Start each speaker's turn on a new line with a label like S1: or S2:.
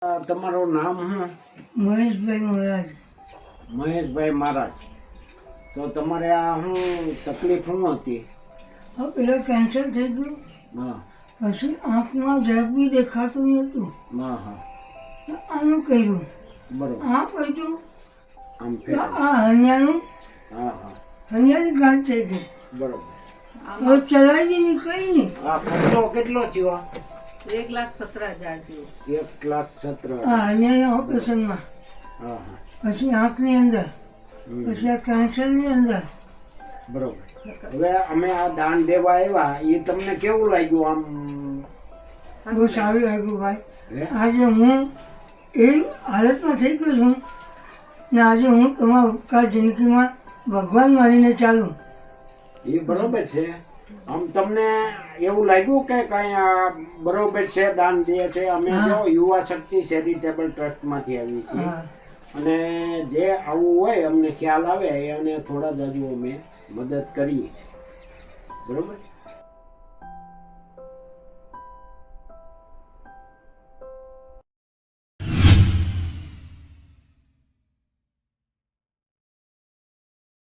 S1: તમારું નામ શું?
S2: મહેશભાઈ મહારાજ.
S1: મહેશભાઈ મહારાજ. તો તમારે આ શું તકલીફ શું હતી?
S2: હવે પેલા કેન્સર થઈ ગયું,
S1: હા
S2: પછી આંખમાં ઝેર બી દેખાતું નહોતું.
S1: હા હા
S2: તો આનું કર્યું,
S1: બરોબર.
S2: આ કર્યું
S1: આમ
S2: તો
S1: ફેર.
S2: આ હનિયાનું
S1: હા હા
S2: હનિયાની ગાંઠ થઈ ગઈ.
S1: બરોબર.
S2: હવે ચલાવી નહીં કઈ નહીં.
S1: આ ખર્ચો કેટલો થયો?
S3: 1,17,000 જેવું.
S1: 1,17,000.
S2: આ હનિયાના ઓપરેશનમાં,
S1: હા હા
S2: પછી આંખની અંદર,
S1: હમ.
S2: પછી આ કેન્સરની અંદર.
S1: બરોબર. હવે અમે આ દાન દેવા આવ્યા, એ તમને કેવું લાગ્યું? આમ
S2: બહુ સારું લાગ્યું ભાઈ.
S1: હે?
S2: આજે હું એ હાલતમાં થઈ ગયો છું ને આજે હું તમારા ઉપકાર જિંદગીમાં ભગવાન માનીને ચાલું.
S1: એ બરોબર છે. આમ તમને એવું લાગ્યું કે કઈ આ બરોબર છે, દાન દે છે? અમે
S2: હા.
S1: જો યુવા શક્તિ ચેરિટેબલ ટ્રસ્ટમાંથી આવી છીએ,
S2: હા
S1: અને જે આવું હોય અમને ખ્યાલ આવે અને થોડા જ હજુ અમે મદદ કરીએ છીએ. બરોબર.